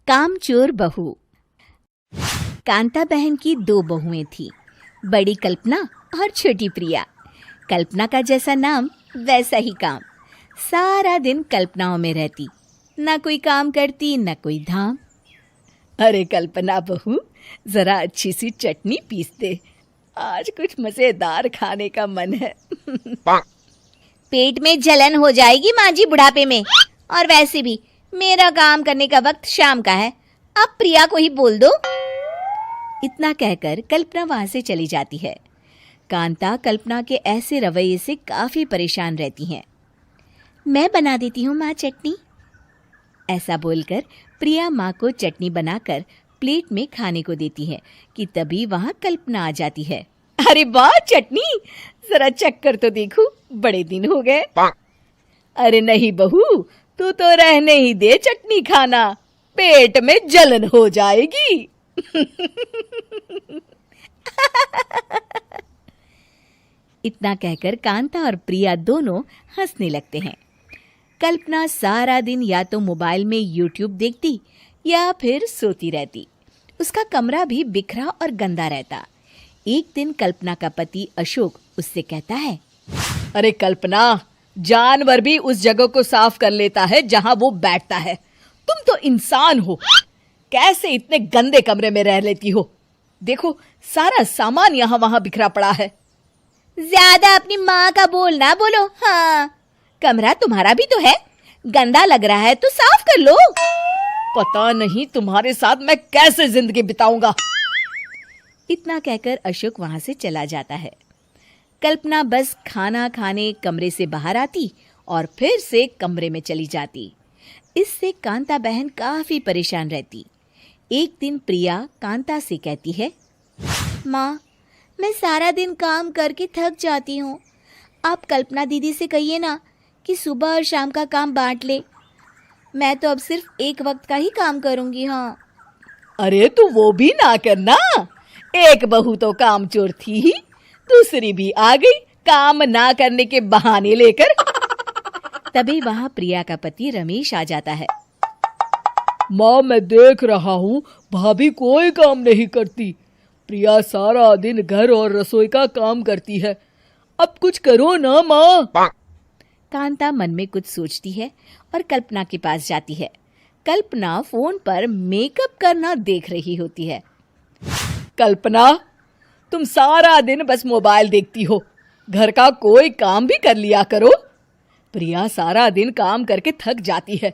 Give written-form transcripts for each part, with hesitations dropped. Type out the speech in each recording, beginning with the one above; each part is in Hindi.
कामचोर बहू। कांता बहन की दो बहुएं थीं, बड़ी कल्पना और छोटी प्रिया। कल्पना का जैसा नाम वैसा ही काम। सारा दिन कल्पनाओं में रहती, ना कोई काम करती न कोई धाम। अरे कल्पना बहू, जरा अच्छी सी चटनी पीस दे, आज कुछ मजेदार खाने का मन है। पेट में जलन हो जाएगी माँ जी बुढ़ापे में, और वैसे भी मेरा काम करने का वक्त शाम का है, अब प्रिया को ही बोल दो। इतना कहकर कल्पना वहां से चली जाती है। कांता कल्पना के ऐसे रवैये से काफी परेशान रहती हैं। मैं बना देती हूँ माँ चटनी, ऐसा बोलकर प्रिया माँ को चटनी बनाकर प्लेट में खाने को देती है कि तभी वहां कल्पना आ जाती है। अरे वाह चटनी, जरा चख कर तो देखूं, बड़े दिन हो गए। अरे नहीं बहू, तू तो रहने ही दे चटनी खाना, पेट में जलन हो जाएगी। इतना कहकर कांता और प्रिया दोनों हंसने लगते हैं। कल्पना सारा दिन या तो मोबाइल में यूट्यूब देखती या फिर सोती रहती। उसका कमरा भी बिखरा और गंदा रहता। एक दिन कल्पना का पति अशोक उससे कहता है, अरे कल्पना, जानवर भी उस जगह को साफ कर लेता है जहां वो बैठता है, तुम तो इंसान हो, कैसे इतने गंदे कमरे में रह लेती हो? देखो सारा सामान यहाँ वहां बिखरा पड़ा है। ज्यादा अपनी माँ का बोल ना बोलो। हाँ, कमरा तुम्हारा भी तो है, गंदा लग रहा है तो साफ कर लो। पता नहीं तुम्हारे साथ मैं कैसे जिंदगी बिताऊंगा। इतना कहकर अशोक वहां से चला जाता है। कल्पना बस खाना खाने कमरे से बाहर आती और फिर से कमरे में चली जाती। इससे कांता बहन काफी परेशान रहती। एक दिन प्रिया कांता से कहती है, माँ, मैं सारा दिन काम करके थक जाती हूँ, आप कल्पना दीदी से कहिए ना कि सुबह और शाम का काम बांट ले। मैं तो अब सिर्फ एक वक्त का ही काम करूँगी। हाँ। अरे तू वो भी ना करना, एक बहू तो कामचोर थी ही, दूसरी भी आ गई काम ना करने के बहाने लेकर। तभी वहां प्रिया का पति रमेश आ जाता है। माँ, मैं देख रहा हूँ भाभी कोई काम नहीं करती, प्रिया सारा दिन घर और रसोई का काम करती है, अब कुछ करो ना माँ। कांता मन में कुछ सोचती है और कल्पना के पास जाती है। कल्पना फोन पर मेकअप करना देख रही होती है। कल्पना, तुम सारा दिन बस मोबाइल देखती हो, घर का कोई काम भी कर लिया करो। प्रिया सारा दिन काम करके थक जाती है।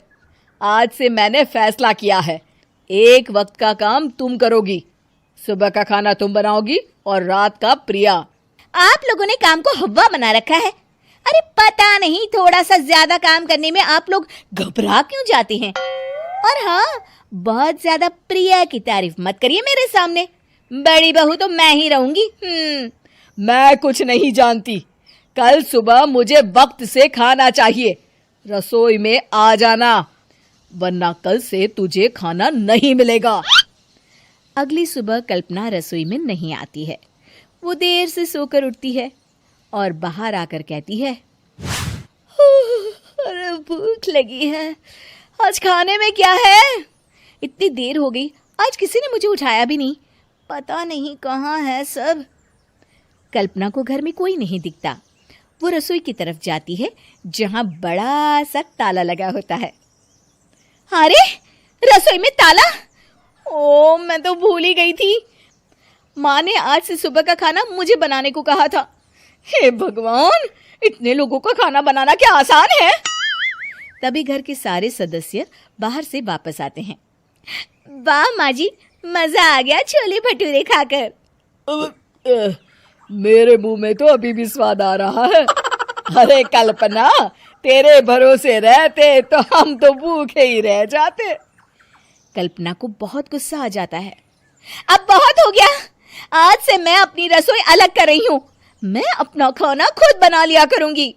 आज से मैंने फैसला किया है, एक वक्त का काम तुम करोगी, सुबह का खाना तुम बनाओगी और रात का प्रिया। आप लोगों ने काम को हवा बना रखा है। अरे पता नहीं थोड़ा सा ज्यादा काम करने में आप लोग घबरा क्यों जाते हैं। और हाँ, बहुत ज्यादा प्रिया की तारीफ मत करिए मेरे सामने, बड़ी बहू तो मैं ही रहूंगी। मैं कुछ नहीं जानती, कल सुबह मुझे वक्त से खाना चाहिए, रसोई में आ जाना, वरना कल से तुझे खाना नहीं मिलेगा। अगली सुबह कल्पना रसोई में नहीं आती है। वो देर से सोकर उठती है और बाहर आकर कहती है, अरे भूख लगी है, आज खाने में क्या है? इतनी देर हो गई, आज किसी ने मुझे उठाया भी नहीं, पता नहीं कहाँ है सब। कल्पना को घर में कोई नहीं दिखता। वो रसोई की तरफ जाती है जहां बड़ा सा ताला लगा होता है। अरे रसोई में ताला! ओ, मैं तो भूल ही गई थी। माँ ने आज से सुबह का खाना मुझे बनाने को कहा था। हे भगवान, इतने लोगों का खाना बनाना क्या आसान है? तभी घर के सारे सदस्य बाहर से वापस आते हैं। वाह माँ जी, मजा आ गया छोले भटूरे खाकर। मेरे मुंह में तो अभी भी स्वाद आ रहा है। अरे कल्पना, तेरे भरोसे रहते तो हम तो भूखे ही रह जाते। कल्पना को बहुत गुस्सा आ जाता है। अब बहुत हो गया, आज से मैं अपनी रसोई अलग कर रही हूँ, मैं अपना खाना खुद बना लिया करूंगी।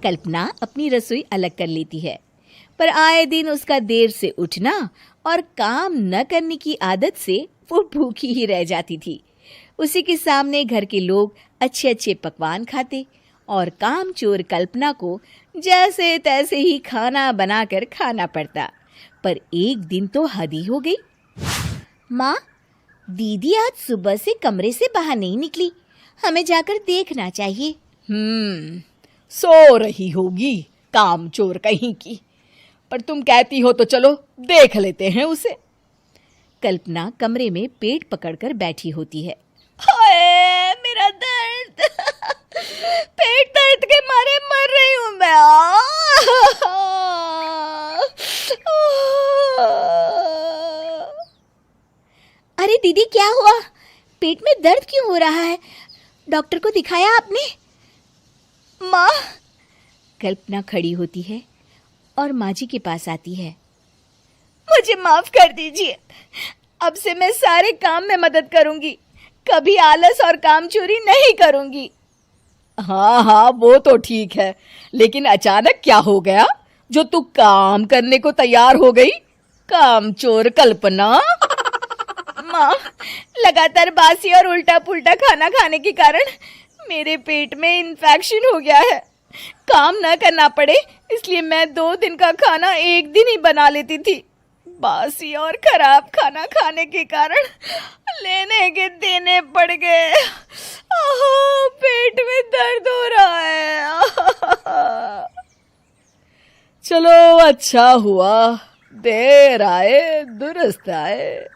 कल्पना अपनी रसोई अलग कर लेती है, पर आए दिन उसका देर से उठना और काम न करने की आदत से वो भूखी ही रह जाती थी। उसी के सामने घर के लोग अच्छे अच्छे पकवान खाते और कामचोर कल्पना को जैसे तैसे ही खाना बनाकर खाना पड़ता। पर एक दिन तो हद ही हो गई। माँ, दीदी आज सुबह से कमरे से बाहर नहीं निकली, हमें जाकर देखना चाहिए। सो रही होगी कामचोर कहीं की, पर तुम कहती हो तो चलो देख लेते हैं उसे। कल्पना कमरे में पेट पकड़कर बैठी होती है। हाय मेरा दर्द, पेट दर्द के मारे मर रही हूं मैं। अरे दीदी, क्या हुआ? पेट में दर्द क्यों हो रहा है? डॉक्टर को दिखाया आपने? माँ, कल्पना खड़ी होती है और माँ जी के पास आती है। मुझे माफ कर दीजिए, अब से मैं सारे काम में मदद करूंगी, कभी आलस और काम चोरी नहीं करूंगी। हाँ, वो तो ठीक है, लेकिन अचानक क्या हो गया जो तू काम करने को तैयार हो गई? कामचोर कल्पना। माँ, लगातार बासी और उल्टा पुल्टा खाना खाने के कारण मेरे पेट में इन्फेक्शन हो गया है। काम न करना पड़े इसलिए मैं 2 दिन का खाना एक दिन ही बना लेती थी। बासी और खराब खाना खाने के कारण लेने के देने पड़ गए। पेट में दर्द हो रहा है। चलो अच्छा हुआ, देर आए दुरुस्त आए।